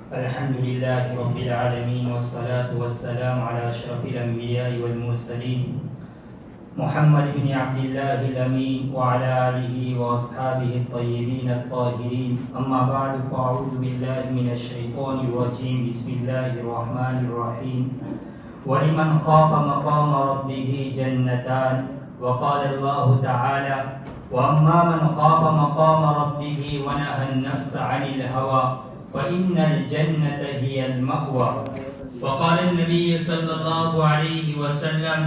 الحمد لله رب العالمين والصلاة والسلام على أشرف الأنبياء والمرسلين محمد بن عبد الله الأمين وعلى آله وأصحابه الطيبين الطاهرين أما بعد فأعوذ بالله من الشيطان الرجيم بسم الله الرحمن الرحيم ولمن خاف مقام ربه جنتان وقال الله تعالى وأما من خاف مقام ربه ونهى النفس عن الهوى فإن الجنة هي المأوى وقال النبي صلى الله عليه وسلم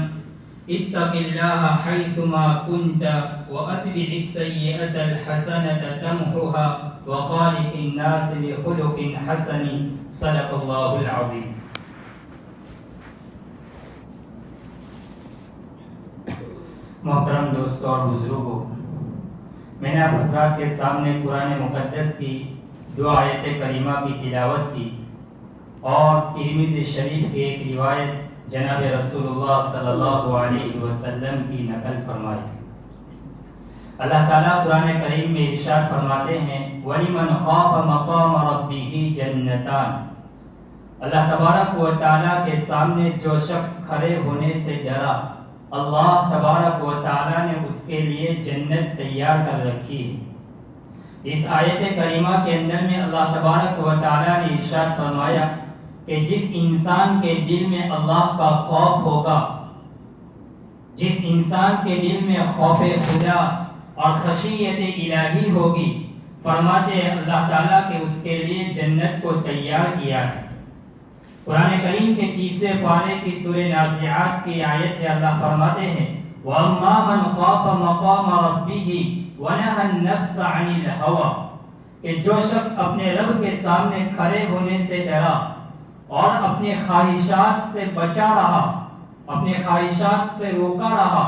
اتق الله حيثما كنت وأتبع السيئة الحسنة تمحها وخالق الناس بخلق حسن صدق الله العظيم. محترم دوستوں اور بزرگوں، میں نے آپ حضرات کے سامنے قرآن مقدس کی دو آیت کریمہ کی تلاوت کی اور ترمذی شریف کی ایک روایت جناب رسول اللہ صلی اللہ علیہ وسلم کی نقل فرمائی۔ اللہ تعالیٰ قرآن کریم میں ارشاد فرماتے ہیں وَلِمَنْ خَافَ مَقَامَ رَبِّهِ جَنَّتَانِ، اللہ تبارک و تعالیٰ کے سامنے جو شخص کھڑے ہونے سے ڈرا، اللہ تبارک و تعالیٰ نے اس کے لیے جنت تیار کر رکھی ہے۔ اس آیت کریمہ کے اندر میں اللہ تبارک و تعالیٰ نے ارشاد فرمایا کہ جس انسان کے دل میں اللہ کا خوف ہوگا، جس انسان کے دل میں خوف خدا اور خشیت الہی ہوگی، فرماتے ہیں اللہ تعالیٰ کہ اس کے لیے جنت کو تیار کیا ہے۔ قرآن کریم کے 30 پارے کی سورہ نازعات کی آیت ہے، اللہ فرماتے ہیں وَأَمَّا مَنْ خَافَ مَقَامَ رَبِّهِ وَنَهَى النَّفْسَ عَنِ الْهَوَى، کہ جو شخص اپنے رب کے سامنے کھڑے ہونے سے ڈرا اور اپنے خواہشات سے بچا رہا، اپنے خواہشات سے روکا رہا،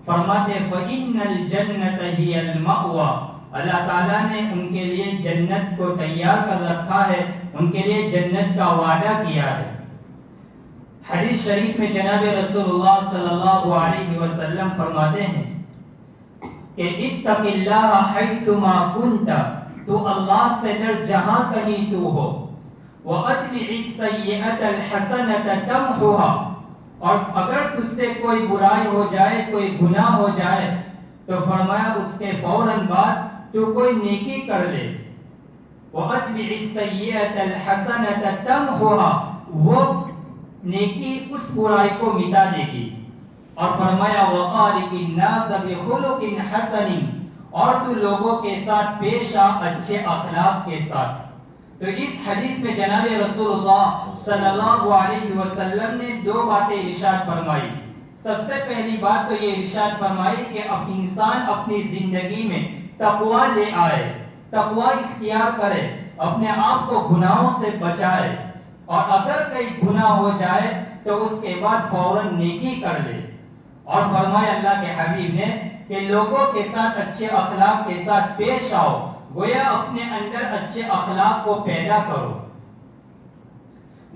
فرماتے فَإِنَّ الْجَنَّةَ هِيَ الْمَأْوَى، اللہ تعالیٰ نے ان کے لیے جنت کو تیار کر رکھا ہے، ان کے لیے جنت کا وعدہ کیا ہے۔ حدیث شریف میں جناب رسول اللہ صلی اللہ علیہ وسلم فرماتے ہیں کہ اتق اللہ حیثما کنت، تو اللہ سے ڈر جہاں کہیں تو ہو، وَأَتْبِعِ السَّيِّئَةَ الْحَسَنَةَ تَمْحُهَا، اور اگر تجھ سے کوئی برائی ہو جائے، کوئی گناہ ہو جائے تو فرمایا اس کے فوراً بعد تو کوئی نیکی کر لے۔ وَأَتْبِعِ السَّيِّئَةَ الْحَسَنَةَ تَمْحُهَا، وہ نیکی اس برائی کو مٹا دے گی۔ اور فرمایا وَخَالِقِ النَّاسَ بِخُلُقٍ حَسَنٍ، اور تو لوگوں کے ساتھ پیش آ اچھے اخلاق کے ساتھ۔ تو اس حدیث میں جناب رسول اللہ صلی اللہ علیہ وسلم نے دو باتیں ارشاد فرمائی۔ سب سے پہلی بات تو یہ ارشاد فرمائی کہ اب انسان اپنی زندگی میں تقوی لے آئے، تقوی اختیار کرے، اپنے آپ کو گناہوں سے بچائے، اور اگر کوئی گناہ ہو جائے تو اس کے بعد فوراً نیکی کر لے۔ اور فرمایا اللہ کے حبیب نے کہ لوگوں کے ساتھ اچھے اخلاق کے ساتھ پیش آؤ، گویا اپنے اندر اچھے اخلاق کو پیدا کرو۔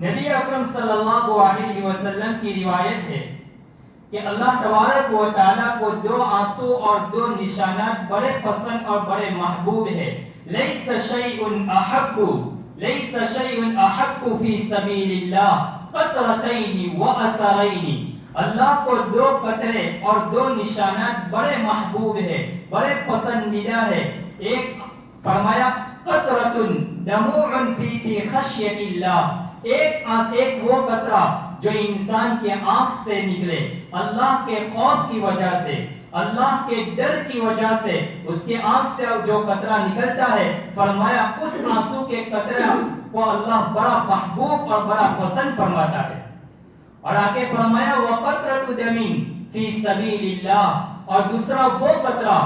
نبی اکرم صلی اللہ علیہ وسلم کی روایت ہے کہ اللہ تبارک و تعالیٰ کو دو آنسو اور دو نشانات بڑے پسند اور بڑے محبوب ہے۔ لیس شیء احب فی سبیل اللہ قطرتین و اثرین، اللہ کو دو قطرے اور دو نشانات بڑے محبوب ہے، بڑے پسندیدہ ہے۔ ایک فرمایا قطرۃ دموع فی خشیۃ اللہ، ایک وہ قطرہ جو انسان کے آنکھ سے نکلے اللہ کے خوف کی وجہ سے، اللہ کے ڈر کی وجہ سے، اس کے آنکھ سے جو قطرہ نکلتا ہے، فرمایا اس آنسو کے قطرے کو اللہ بڑا محبوب اور بڑا پسند فرماتا ہے۔ اور آگے فرمایا وَقَطْرَةُ دَمٍ فِي سَبِيلِ اللَّهِ، اور دوسرا وہ قطرہ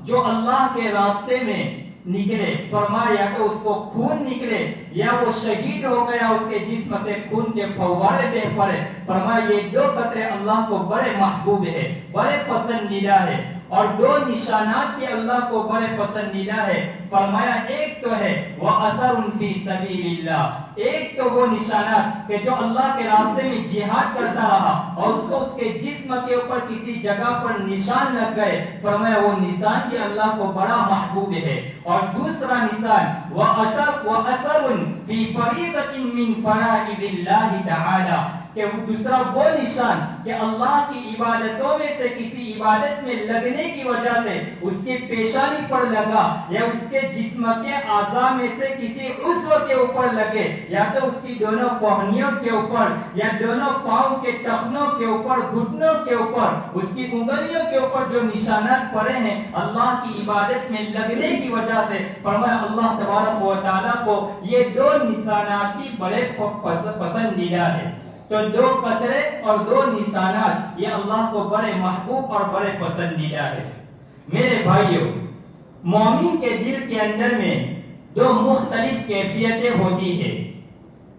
جو اللہ کے راستے میں نکلے، فرمایا یا تو اس کو خون نکلے یا وہ شہید ہو گیا، اس کے جسم سے خون کے فوارے بہ پڑے، فرمایا یہ دو قطرے اللہ کو بڑے محبوب ہے، بڑے پسندیدہ ہے۔ اور دو نشانات بھی اللہ کو بڑے پسندیدہ ہے. فرمایا ایک تو ہے وَأَثَرٌ فِي سَبِيلِ اللَّهِ، ایک تو وہ نشانات کہ جو اللہ کے راستے میں جہاد کرتا رہا اور اس کو اس کے جسم کے اوپر کسی جگہ پر نشان لگ گئے، فرمایا وہ نشان بھی اللہ کو بڑا محبوب ہے. اور دوسرا نشان وَأَثَرٌ فِي فَرِيضَةٍ مِّن فَرَائِضِ اللَّهِ تَعَالَى، کہ دوسرا وہ نشان کہ اللہ کی عبادتوں میں سے کسی عبادت میں لگنے کی وجہ سے اس کی پیشانی پر لگا، یا اس کے جسم کے اعضاء میں سے کسی عضو کے اوپر لگے، یا تو اس کی دونوں کوہنیوں کے اوپر، یا دونوں پاؤں کے ٹخنوں کے اوپر، گھٹنوں کے اوپر، اس کی انگلیوں کے اوپر جو نشانات پڑے ہیں اللہ کی عبادت میں لگنے کی وجہ سے، فرمایا اللہ تبارک و تعالیٰ کو یہ دو نشانات بھی بڑے پسندیدہ ہیں. تو دو قطرے اور دو نشانات یہ اللہ کو بڑے محبوب اور بڑے پسندیدہ ہے. میرے بھائیوں، مومن کے دل کے اندر میں دو مختلف کیفیتیں ہوتی ہیں.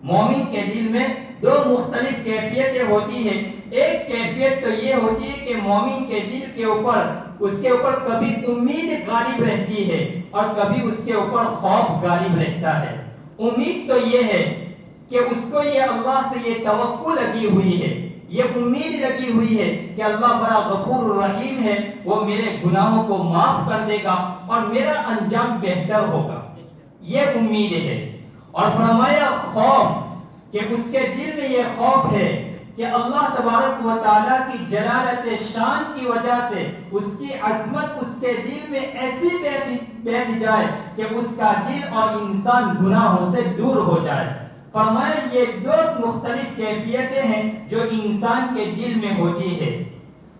مومن کے دل میں دو مختلف کیفیتیں ہوتی ہیں. ایک کیفیت تو یہ ہوتی ہے کہ مومن کے دل کے اوپر اس کے اوپر کبھی امید غالب رہتی ہے اور کبھی اس کے اوپر خوف غالب رہتا ہے. امید تو یہ ہے کہ اس کو یہ اللہ سے یہ توقع لگی ہوئی ہے، یہ امید لگی ہوئی ہے کہ اللہ بڑا غفور الرحیم ہے، وہ میرے گناہوں کو معاف کر دے گا اور میرا انجام بہتر ہوگا، یہ امید ہے. اور فرمایا خوف، کہ اس کے دل میں یہ خوف ہے کہ اللہ تبارک و تعالیٰ کی جلالت شان کی وجہ سے اس کی عظمت اس کے دل میں ایسی بیٹھ جائے کہ اس کا دل اور انسان گناہوں سے دور ہو جائے. فرمایا یہ دو مختلف کیفیتیں ہیں جو انسان کے دل میں ہوتی ہے.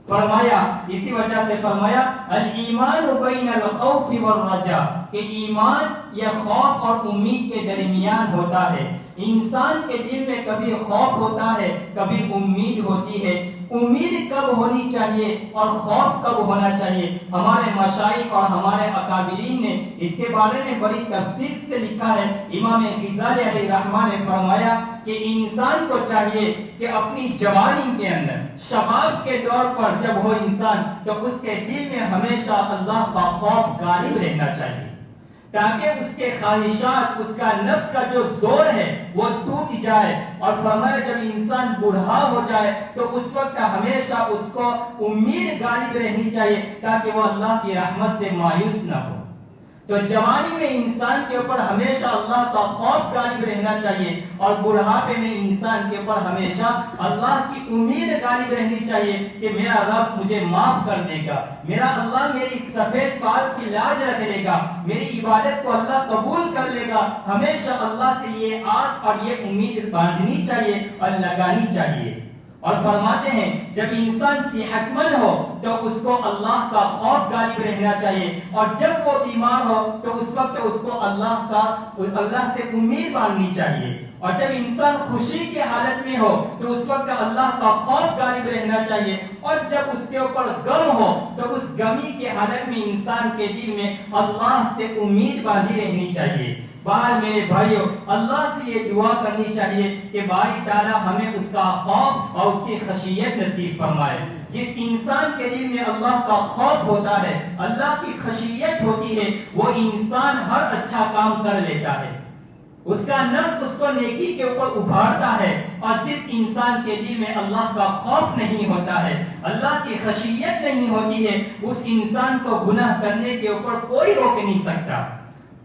فرمایا اسی وجہ سے فرمایا الایمان بین الخوف والرجاء، کہ ایمان یہ خوف اور امید کے درمیان ہوتا ہے. انسان کے دل میں کبھی خوف ہوتا ہے، کبھی امید ہوتی ہے. امید کب ہونی چاہیے اور خوف کب ہونا چاہیے، ہمارے مشائخ اور ہمارے اکابرین نے اس کے بارے میں بڑی تفصیل سے لکھا ہے. امام غزالی علیہ الرحمہ نے فرمایا کہ انسان کو چاہیے کہ اپنی جوانی کے اندر، شباب کے دور پر جب ہو انسان، تو اس کے دل میں ہمیشہ اللہ کا خوف غالب رہنا چاہیے، تاکہ اس کے خواہشات، اس کا نفس کا جو زور ہے وہ ٹوٹ جائے. اور فرمایا جب انسان بوڑھا ہو جائے تو اس وقت ہمیشہ اس کو امید غالب رہنی چاہیے تاکہ وہ اللہ کی رحمت سے مایوس نہ ہو. تو جوانی میں انسان کے اوپر ہمیشہ اللہ کا خوف غالب رہنا چاہیے، اور بڑھاپے میں انسان کے اوپر ہمیشہ اللہ کی امید غالب رہنی چاہیے کہ میرا رب مجھے معاف کر دے گا، میرا اللہ میری سفید بال کی لاج رکھ لے گا، میری عبادت کو اللہ قبول کر لے گا. ہمیشہ اللہ سے یہ آس اور یہ امید باندھنی چاہیے اور لگانی چاہیے. اور فرماتے ہیں جب انسان صحت مند ہو تو اس کو اللہ کا خوف غالب رہنا چاہیے، اور جب وہ بیمار ہو تو اس وقت اس کو اللہ سے امید باندھنی چاہیے. اور جب انسان خوشی کی حالت میں ہو تو اس وقت اللہ کا خوف غالب رہنا چاہیے، اور جب اس کے اوپر غم ہو تو اس غمی کی حالت میں انسان کے دل میں اللہ سے امید باندھی رہنی چاہیے. بہرحال میرے بھائیوں، اللہ سے یہ دعا کرنی چاہیے کہ باری تعالیٰ ہمیں اس کا خوف اور اس کی خشیت نصیب فرمائے. جس انسان کے دل میں اللہ کا خوف ہوتا ہے، اللہ کی خشیت ہوتی ہے، وہ انسان ہر اچھا کام کر لیتا ہے، اس کا نفس اس کو نیکی کے اوپر ابھارتا ہے. اور جس انسان کے دل میں اللہ کا خوف نہیں ہوتا ہے، اللہ کی خشیت نہیں ہوتی ہے، اس انسان کو گناہ کرنے کے اوپر کوئی روک نہیں سکتا.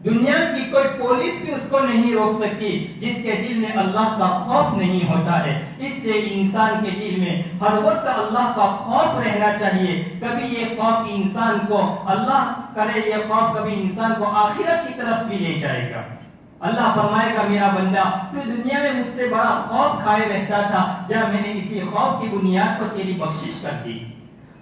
دنیا کی کوئی پولیس بھی اس کو نہیں روک سکتی جس کے دل میں اللہ کا خوف نہیں ہوتا ہے. اس لیے انسان کے دل میں ہر وقت اللہ کا خوف رہنا چاہیے. کبھی یہ خوف انسان کو، اللہ کرے یہ خوف کبھی انسان کو آخرت کی طرف بھی لے جائے گا. اللہ فرمائے گا میرا بندہ تو دنیا میں مجھ سے بڑا خوف کھائے رہتا تھا، جب میں نے اسی خوف کی بنیاد پر تیری بخشش کر دی.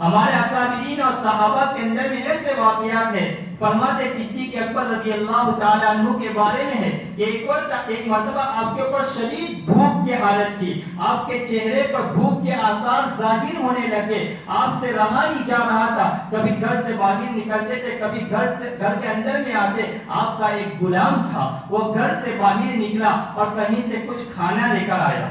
ہمارے اکابرین اور صحابہ کے اندر میں ایسے واقعات ہیں. فرماتے صدیق اکبر رضی اللہ تعالیٰ عنہ کے بارے میں ہے کہ ایک مرتبہ آپ کے اوپر شدید بھوک کی حالت تھی، آپ کے چہرے پر بھوک کے آثار ظاہر ہونے لگے، آپ سے رہا نہیں جا رہا تھا. کبھی گھر سے باہر نکلتے تھے، کبھی گھر کے اندر میں آتے. آپ کا ایک غلام تھا، وہ گھر سے باہر نکلا اور کہیں سے کچھ کھانا لے کر آیا.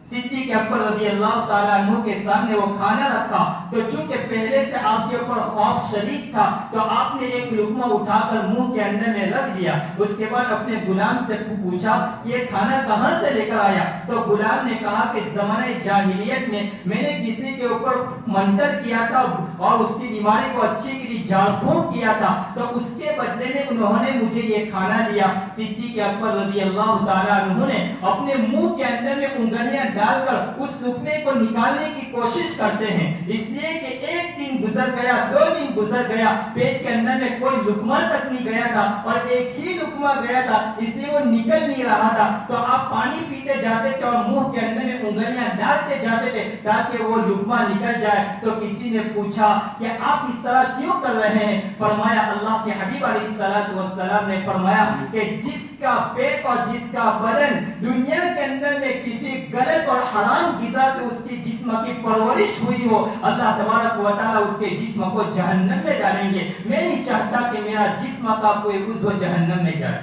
صدیق اکبر رضی اللہ تعالیٰ عنہ کے سامنے وہ کھانا رکھا تو چونکہ پہلے سے آپ کے اوپر خوف شدید تھا تو آپ نے ایک لقمہ اٹھا کر منہ کے اندر میں رکھ دیا. اس کے بعد اپنے غلام سے پوچھا کہ یہ کھانا کہاں سے لے کر آیا؟ تو غلام نے کہا کہ زمانہ جاہلیت میں نے کسی کے اوپر منتر کیا تھا اور اس کی بیماری کو اچھی کے لیے جھاڑ پھونک کیا تھا، تو اس کے بدلے میں انہوں نے مجھے یہ کھانا دیا. صدیق اکبر رضی اللہ تعالیٰ عنہ نے اپنے منہ کے اندر میں انگلیاں ڈال کر اس لقمے کو نکالنے کی کوشش کرتے ہیں، اس لیے کہ ایک دن گزر گیا، 2 دن گزر گیا، پیٹ کے اندر میں کوئی لقمہ تک نہیں گیا تھا اور ایک ہی لقمہ گیا تھا، اس لیے وہ نکل نہیں رہا تھا. تو آپ پانی پیتے جاتے تھے اور منہ کے اندر میں انگلیاں ڈالتے جاتے تھے تاکہ وہ لقمہ نکل جائے. تو کسی نے پوچھا کہ آپ اس طرح کیوں کر رہے ہیں؟ فرمایا اللہ کے حبیب علیہ السلام نے فرمایا کہ جس کا پیٹ اور جس کا بدن دنیا کے اندر میں کسی غلط اور حرام غذا سے اس کی جسم کی پرورش ہوئی ہو، اللہ تبارک و تعالیٰ اس کے جسم کو جہنم میں ڈالیں گے. میں نہیں چاہتا کہ میرا جسم کا کوئی عضو جہنم میں جائے.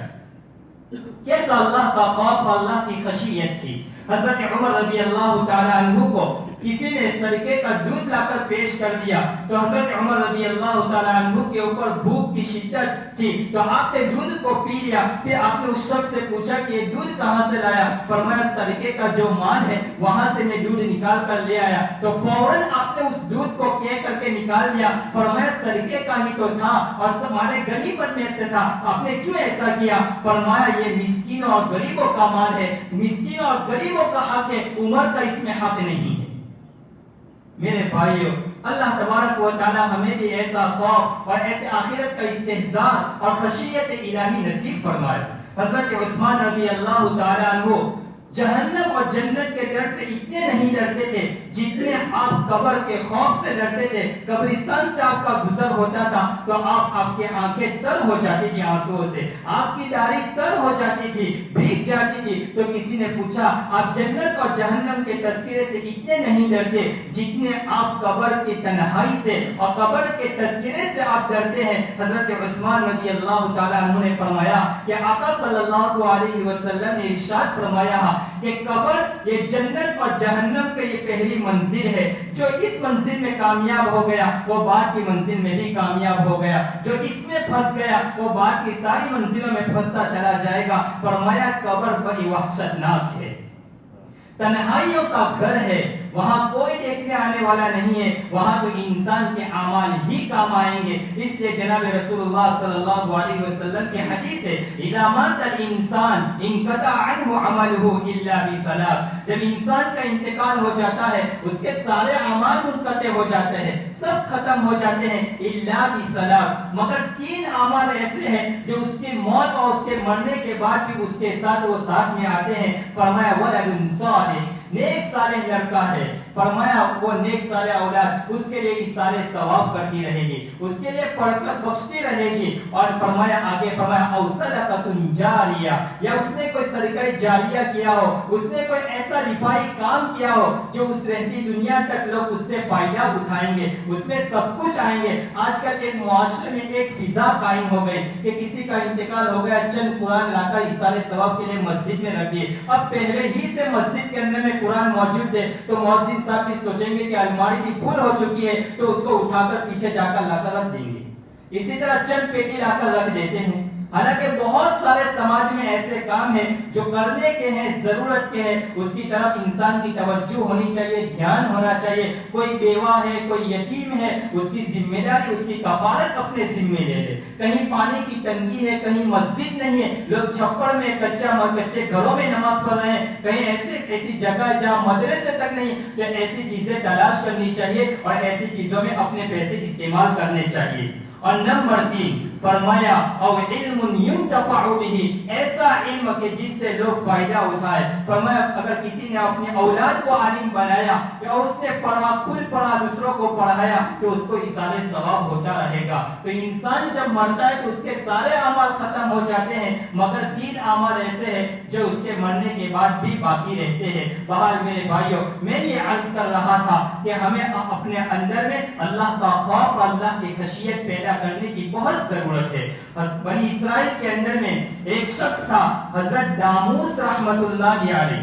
کیسا اللہ کا خوف، اللہ کی خشیت تھی. حضرت عمر رضی اللہ تعالیٰ عنہ کو کسی نے سرکے کا دودھ لا کر پیش کر دیا تو حضرت عمر رضی اللہ تعالیٰ عنہ کے اوپر بھوک کی شدت تھی تو آپ نے دودھ کو پی لیا. پھر آپ نے اس شخص سے پوچھا کہ یہ دودھ کہاں سے لایا؟ فرمایا سرکے کا جو مال ہے وہاں سے میں دودھ نکال کر لے آیا. تو فوراً آپ نے اس دودھ کو کہہ کر کے نکال دیا. فرمایا سرکے کا ہی تو تھا اور ہمارے غنیمت میں سے تھا، آپ نے کیوں ایسا کیا؟ فرمایا یہ مسکینوں اور غریبوں کا مال ہے، مسکینوں اور غریبوں کا حق ہے، عمر کا اس میں حق نہیں ہے. میرے بھائیو، اللہ تبارک و تعالی ہمیں بھی ایسا خوف اور ایسے آخرت کا استحضار اور خشیت الہی نصیب فرمائے. حضرت عثمان رضی اللہ تعالی عنہ جہنم اور جنت کے ڈر سے اتنے نہیں ڈرتے تھے جتنے آپ قبر کے خوف سے ڈرتے تھے. قبرستان سے آپ کا گزر ہوتا تھا تو آپ کے آنکھیں تر ہو جاتی تھی آنسوؤں سے، آپ کی داڑھی تر ہو جاتی تھی، بھیگ جاتی تھی. تو کسی نے پوچھا آپ جنت اور جہنم کے تذکرے سے اتنے نہیں ڈرتے جتنے آپ قبر کی تنہائی سے اور قبر کے تذکرے سے آپ ڈرتے ہیں. حضرت عثمان رضی اللہ تعالیٰ عنہ نے فرمایا کہ آقا صلی اللہ علیہ وسلم نے ارشاد فرمایا کہ قبر یہ جنت اور جہنم کے یہ پہلی منزل ہے، جو اس منزل میں کامیاب ہو گیا وہ بعد کی منزل میں بھی کامیاب ہو گیا، جو اس میں پھنس گیا وہ بعد کی ساری منزلوں میں پھنستا چلا جائے گا. فرمایا قبر بڑی وحشتناک ہے، تنہائیوں کا گھر ہے، وہاں کوئی دیکھنے آنے والا نہیں ہے، وہاں تو انسان کے اعمال ہی کام آئیں گے. اس لیے جناب رسول اللہ صلی اللہ علیہ وسلم کی حدیث ہے اذا مات الانسان انقطع عنه عمله الا بثلاث. جب انسان کا انتقال ہو جاتا ہے اس کے سارے اعمال منقطع ہو جاتے ہیں، سب ختم ہو جاتے ہیں الا بثلاث، مگر 3 اعمال ایسے ہیں جو اس کی موت اور اس کے مرنے کے بعد بھی اس کے ساتھ وہ ساتھ میں آتے ہیں. فرمایا ولد صالح، نیک صالح لڑکا ہے. فرمایا وہ نیک صالح اولاد اس کے لیے سارے ثواب کرتی رہے گی، اس کے لیے پڑھ کر بخشتی رہے گی. اور فرمایا آگے فرمایا او صدقۃ جاریہ، یا اس نے کوئی صدقہ جاریہ کیا ہو، اس نے کوئی ایسا رفائی کام کیا ہو جو اس رہتی دنیا تک لوگ اس سے فائدہ اٹھائیں گے، اس میں سب کچھ آئیں گے. آج کل ایک معاشرے میں ایک فضا قائم ہو گئی کہ کسی کا انتقال ہو گیا چند قرآن لا کر سارے ثواب کے لیے مسجد میں رکھ دیے. اب پہلے ہی سے مسجد کے اندر میں قرآن موجود تھے تو مؤذن صاحب بھی سوچیں گے کہ الماری بھی فل ہو چکی ہے تو اس کو اٹھا کر پیچھے جا کر لا کر رکھ دیں گے. اسی طرح چند پیٹی لا کر رکھ دیتے ہیں. حالانکہ بہت سارے سماج میں ایسے کام ہیں جو کرنے کے ہیں، ضرورت کے ہیں، اس کی طرف انسان کی توجہ ہونی چاہیے، دھیان ہونا چاہیے. کوئی بیوہ ہے، کوئی یتیم ہے، اس کی ذمہ داری، اس کی کفالت اپنے ذمہ لے لے. کہیں پانی کی تنگی ہے، کہیں مسجد نہیں ہے، لوگ چھپڑ میں کچے گھروں میں نماز پڑھ رہے ہیں، کہیں ایسی جگہ جہاں مدرسے تک نہیں، تو ایسی چیزیں تلاش کرنی چاہیے اور ایسی چیزوں میں اپنے پیسے استعمال کرنے چاہیے. اور نمبر 3 فرمایا او علم ينتفع به، ایسا علم کہ جس سے لوگ فائدہ اٹھائے. فرمایا اگر کسی نے اپنے اولاد کو عالم بنایا یا اس نے پڑھا، خود پڑھا، دوسروں کو پڑھایا تو اس کو سارے ثواب ہوتا رہے گا. تو انسان جب مرتا ہے تو اس کے سارے اعمال ختم ہو جاتے ہیں مگر 3 اعمال ایسے ہیں جو اس کے مرنے کے بعد بھی باقی رہتے ہیں. بہرحال میرے بھائیوں، میں یہ عرض کر رہا تھا کہ ہمیں اپنے اندر میں اللہ کا خوف اور اللہ کی خشیت پیدا کرنے کی بہت ضرورت ہے. بنی اسرائیل کے اندر میں ایک شخص تھا حضرت داموس رحمت اللہ علیہ.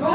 2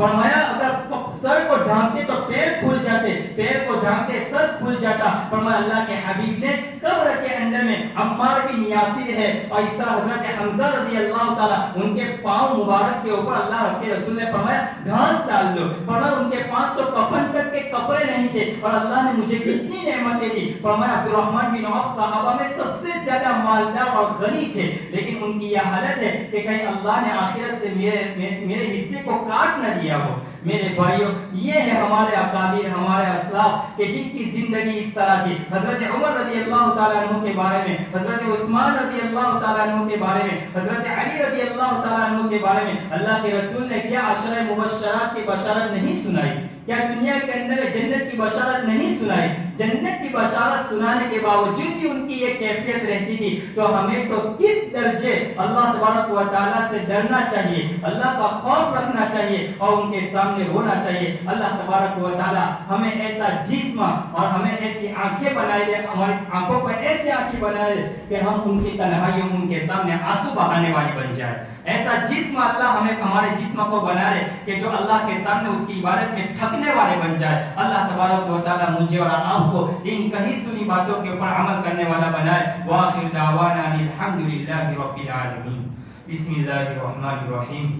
فرمایا اگر سر کو ڈھانکتے تو پیر کھل جاتے، پیر کو ڈھانکتے سر کھل جاتا۔ فرمایا اللہ کے حبیب نے قبر کے اندر میں عمار بن یاسر ہے اور اس طرح حضرت حمزہ رضی اللہ تعالیٰ ان کے پاؤں مبارک کے اوپر اللہ کے رسول نے فرمایا گھاس ڈال دو۔ فرمایا ان کے پاس تو کفن تک کے کپڑے نہیں تھے اور اللہ نے مجھے کتنی نعمتیں دی۔ فرمایا عبد الرحمن بن عوف صحابہ میں سب سے زیادہ مالدار اور غنی تھے، لیکن ان کی یہ حالت ہے کہ کہیں اللہ نے آخرت سے میرے حصے کو کاٹ نہ دیا ہو۔ میرے بھائیوں، یہ ہے ہمارے اکابر، ہمارے اسلاف کہ جن کی زندگی اس طرح تھی۔ حضرت عمر رضی اللہ تعالیٰ عنہ کے بارے میں، حضرت عثمان رضی اللہ تعالیٰ عنہ کے بارے میں، حضرت علی رضی اللہ تعالیٰ عنہ کے بارے میں اللہ کے رسول نے کیا عشرہ مبشرات کی بشارت نہیں سنائی؟ کیا دنیا کے اندر جنت کی بشارت نہیں سنائی؟ جنت کی بشارت سنانے کے باوجود بھی ان کی یہ کیفیت رہتی تھی، تو ہمیں تو کس درجے اللہ تبارک و تعالیٰ سے ڈرنا چاہیے، اللہ کا خوف رکھنا چاہیے اور ان کے سامنے رونا چاہیے۔ اللہ تبارک و تعالیٰ ہمیں ایسا جسم اور ہمیں ایسی آنکھیں بنائے دے، ہماری آنکھوں کو ایسی آنکھیں بنائے دے کہ ہم ان کی تنہائیوں ان کے سامنے آنسو بہانے والی بن جائے۔ ایسا جسم اللہ ہمیں ہمارے جسم کو بنا دے کہ جو اللہ کے سامنے اس کی عبادت میں تھکنے والے بن جائے۔ اللہ تبارک و تعالیٰ مجھے اور آپ کو ان کہیں سنی باتوں کے اوپر عمل کرنے والا بنائے۔ وآخر دعوانا الحمدللہ رب العالمین۔ بسم اللہ الرحمن الرحیم۔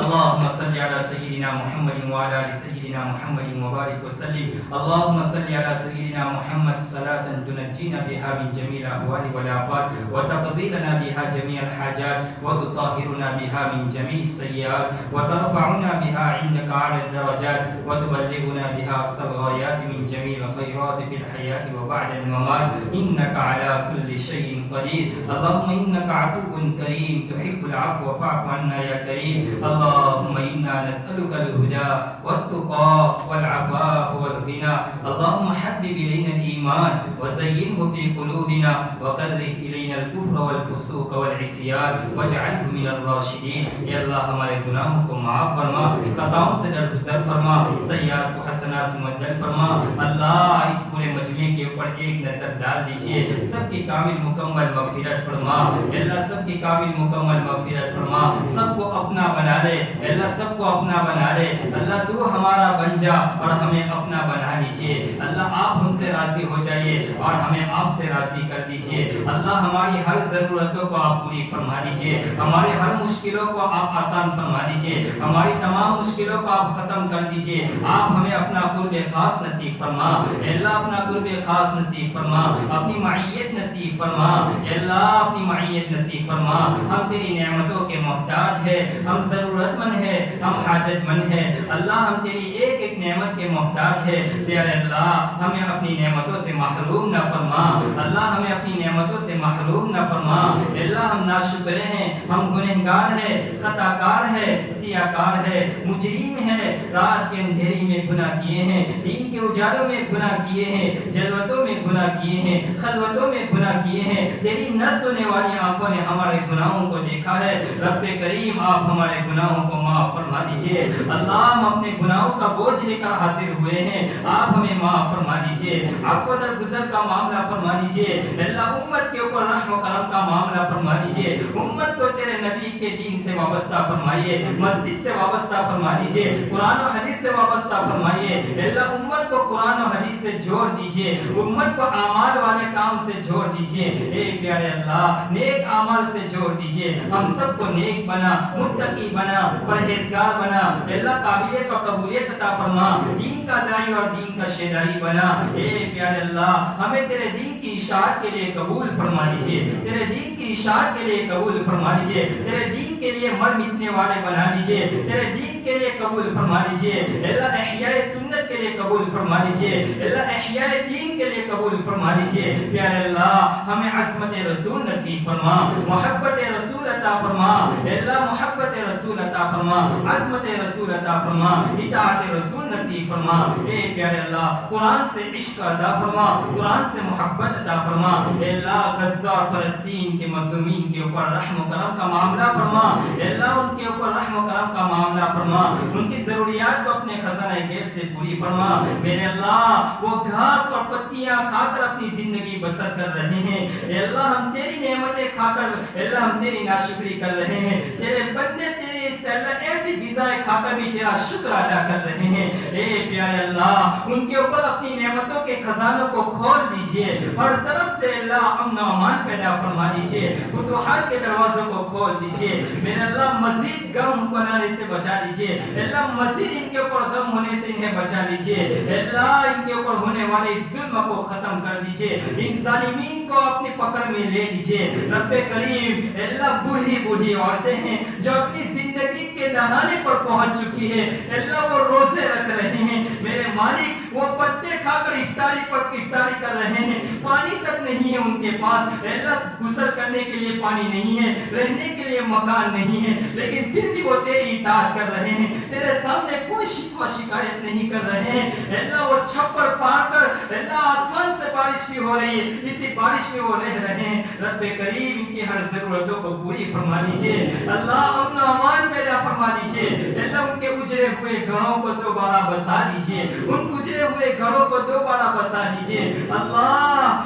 اللهم صل على سيدنا محمد وعلى ال سيدنا محمد وبارك وسلم۔ اللهم صل على سيدنا محمد صلاة تنجينا بها من جميع الاهوال والآفات وتقضي لنا بها جميع الحاجات وتطهرنا بها من جميع السيئات وترفعنا بها عندك على الدرجات وتبلغنا بها اقصى الغايات من جميع الخيرات في الحياة وبعد الممات انك على كل شيء قدير۔ اللهم انك عفو كريم تحب العفو فاعف عنا يا كريم۔ اللهم إنا نسألك الهدى والتقى والعفاف والغنى۔ اللهم حبب إلينا الإيمان وزينه في قلوبنا وكره إلينا الكفر والفسوق والعصيان واجعله من الراشدين۔ یا اللہ ہمارے گناہوں کو معاف فرما، خطاؤں سے درگزر فرما، سیئات کو حسنات سے مبدل فرما۔ اللہ اس پورے مجمع کے اوپر ایک نظر ڈال دیجئے، سب کی کامل مکمل مغفرت فرما۔ یا اللہ سب کی کامل مکمل مغفرت فرما، سب کو اپنا بنا لے اللہ، سب کو اپنا بنا لے اللہ، تو ہمارا بن جا اور ہمیں اپنا بنا لیجئے اللہ۔ آپ ہم سے راضی ہو جائیے اور ہمیں آپ سے راضی کر دیجئے اللہ۔ ہماری ہر ضرورتوں کو آپ پوری فرما دیجئے، ہمارے ہر مشکلوں کو آپ آسان فرما دیجئے، ہماری تمام مشکلوں کو آپ ختم کر دیجئے۔ آپ ہمیں اپنا قرب خاص نصیب فرما اللہ، اپنا قرب خاص نصیب فرما، اپنی معیت نصیب فرما اللہ، اپنی معیت نصیب فرما۔ ہم تیری نعمتوں کے محتاج ہے، ہم ضرورت مند ہے، ہم حاجت مند ہے اللہ، ہم تیری ایک ایک نعمت کے محتاج ہے۔ پیارے اللہ ہمیں اپنی نعمتوں سے محروم نہ فرما اللہ، ہمیں اپنی نعمتوں سے محروم نہ فرما اللہ۔ ہم ناشکر ہیں، ہم گنہگار ہیں، خطا کار ہے، سیاہ کار ہے، مجرم ہے، رات کے اندھیری میں گناہ کیے ہیں، دین کے اجالوں میں گناہ کیے ہیں، جلوتوں میں گناہ کیے ہیں، خلوتوں میں گناہ کیے ہیں۔ تیری نہ سننے والی آنکھوں نے ہمارے گناہوں کو دیکھا ہے۔ رب کریم آپ ہمارے گناہوں کو معاف فرما دیجئے اللہ، ہم اپنے گناہوں کا بوجھ لے کر حاضر ہوئے ہیں، آپ ہمیں معاف فرما دیجئے، عفو درگزر کا معاملہ فرما دیجئے اللہ۔ امت کے اوپر رحم و کرم کا معاملہ فرما دیجئے، امت کو تیرے نبی کے دین سے وابستہ فرمائیے، مسجد سے وابستہ فرما دیجئے، قرآن و حدیث سے وابستہ فرمائیے اللہ۔ امت کو قرآن و حدیث سے جوڑ دیجئے، امت کو اعمال والے کام سے جوڑ دیجئے اے پیارے اللہ، نیک اعمال سے جوڑ دیجئے، ہم سب کو نیک بنا، متقی بنا، پرہیزگار بنا اللہ، قابلیت اور قبولیت عطا فرما، دین کا داعی اور دین کا شیدائی بنا اے پیارے اللہ۔ ہمیں تیرے دین کی اشاعت کے لیے قبول فرما لیجئے، تیرے دین کی اشاعت کے لیے قبول فرما لیجئے، تیرے دین کے لیے مر مٹنے والے بنا لیجئے، تیرے دین کے لیے قبول فرما لیجئے اللہ۔ احیاء سنت کے لیے قبول فرما لیجئے اللہ، احیاء دین کے لیے قبول فرما لیجئے پیارے اللہ۔ ہمیں عظمت رسول نصیب فرما، محبت رسول عطا فرما اللہ، محبت رسول عطا فرما، عظمت رسول عطا فرما، اطاعت رسول نصیب فرما اے پیارے اللہ۔ قرآن سے عشق عطا فرما، قرآن سے محبت عطا فرما اے اللہ۔ غزہ اور فلسطین کے مظلومین کے اوپر رحم و کرم کا معاملہ فرما اے اللہ، ان کے اوپر رحم و کرم کا معاملہ فرما، ان کی ضروریات کو اپنے خزانہ غیب سے پوری فرما میرے اللہ۔ وہ گھاس اور پتیاں کھا کر اپنی زندگی بسر کر رہے ہیں اے اللہ، ہم تیری نعمتیں کھا کر اے اللہ ہم تیری ناشکری کر رہے ہیں، تیرے بندے تیرے اس سے اللہ ایسی غذائیں کھا کر بھی تیرا شکر ادا کر رہے ہیں۔ اے پیارے اللہ ان کے اوپر اپنی نعمتوں کے خزانوں کو کھول دیجئے، ہر طرف سے اللہ امن و امان پیدا فرما دیجئے، فتوحات کے دروازوں کو کھول دیجئے، میرے اللہ مزید غم بنانے سے بچا دیجئے، اللہ مزید ان کے اوپر غم ہونے سے انہیں بچا دیجئے، اللہ ان کے اوپر ہونے والے ظلم کو ختم کر دیجئے، ان ظالمین کو اپنی پکڑ میں لے لیجئے۔ رب کریم اللہ بوڑھی بوڑھی عورتیں ہیں جو اپنی زندگی کے دہانے پر پہنچ چکی ہے، اللہ وہ روزے رکھ رہے ہیں، میرے مالک وہ پتے کھا کر افطاری کر رہے ہیں، پانی تک نہیں ہے ان کے پاس، اللہ غسل کرنے کے لیے پانی نہیں ہے، رہنے کے لیے مکان نہیں ہے، لیکن پھر بھی وہ تیری اطاعت کر رہے ہیں، تیرے سامنے کوئی شکوہ شکایت نہیں کر رہے ہیں، اللہ وہ چھپر پاڑ کر اللہ آسمان سے بارش بھی ہو رہی ہے، اسی بارش میں وہ رہ رہے ہیں۔ رب کریم ان کی ہر ضرورتوں کو پوری فرما دیجئے، اللہ امن و امان پیدا فرما دیجئے، اللہ ان کے اجڑے ہوئے گھروں کو دوبارہ بسا دیجئے، ان اجڑے ہوئے گھروں کو دوبارہ بسا دیجئے، اللہ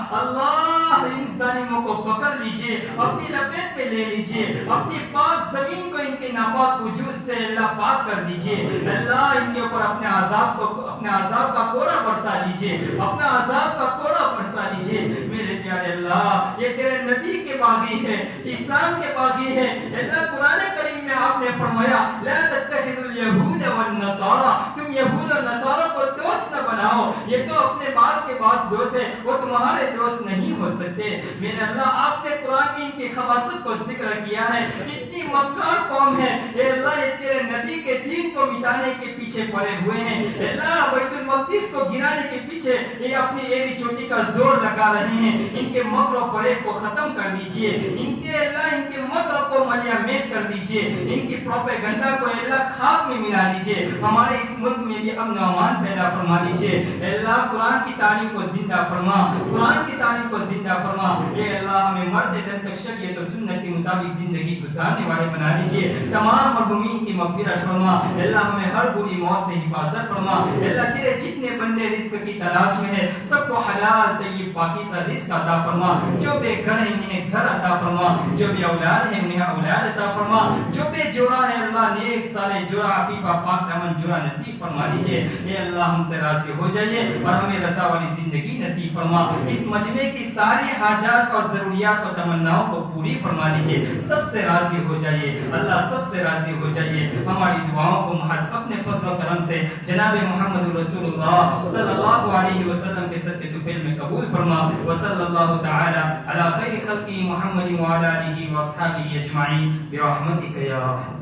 ان ظالموں کو پکڑ لیجئے، اپنی لپیٹ میں لے لیجئے، اپنی پاک زمین کو ان کے ناپاک وجود سے اللہ پاک کر دیجئے، اللہ ان کے اوپر اپنے عذاب کا کوڑا برسا دیجئے، اپنا عذاب کا کوڑا برسا دیجئے۔ میرے پیارے اللہ یہ تیرے نبی کے باغی ہے، اسلام کے باغی ہے، اللہ قرآن کریم میں آپ نے فرمایا لا تتخذوا اليهود والنصارى، تم یہود اور نصارہ کو دوست نہ بناؤ، یہ تو اپنے پاس کے پاس دوست ہے، وہ تمہارے دوست نہیں ہو سکتے۔ میرے اللہ آپ نے قرآن میں ان کی خباثت کو ذکر کیا ہے، کتنی مکار قوم ہے، اے اللہ یہ تیرے نبی کے دین کو مٹانے کے پیچھے پڑے ہوئے ہیں، اللہ بیت المقدس کو گرانے کے پیچھے یہ اپنی ایڑی چوٹی کا زور لگا رہے ہیں، ان کے مکر و فریب کو ختم کر دیجئے، ان کے مکر کو ملیہ میٹ کر دیجئے، ان کی پروپیگنڈا کو اللہ خاک میں ملا دیجئے، ہمارے اس ملک میں بھی امن و امان پیدا فرما دیجئے، اللہ قرآن کی تعلیم کو زندہ فرما، قرآن کی تعلیم کو زندہ فرما، اے اللہ ہمیں مرد دم تک شریعت و سنت کے مطابق زندگی گزارنے والے بنا دیجئے، تمام مرحومین کی مغفرت فرما، اللہ ہمیں ہر بری موت سے حفاظت فرما، اللہ تیرے جتنے بندے رزق کی تلاش میں ہے سب کو حلال طیب پاکیزہ رزق عطا فرما، جو بے گھر ہیں انہیں گھر عطا فرما، جو بے اولاد ہیں انہیں اولاد عطا فرما، جو بے جوڑا ہے اللہ نیک صالح جوڑا عفیفہ پاک دامن جوڑا نصیب فرما دیجئے، اے اللہ ہم سے راضی ہو جائیے اور ہمیں رضا والی زندگی نصیب فرما، اس مجمع کی ساری حاجات اور ضروریات اور تمناؤں کو پوری فرما دیجئے، سب سے راضی ہو جائیے اللہ، سب سے راضی ہو جائیے، ہماری دعاؤں کو محض اپنے فضل و کرم سے جناب محمد رسول اللہ صلی اللہ علیہ وسلم کے صدقے طفیل میں قبول فرما، وصلی اللہ تعالی علی خیر خلقی محمد وعلی آلہ واصحابہ اجمعین برحمتک یا رحمت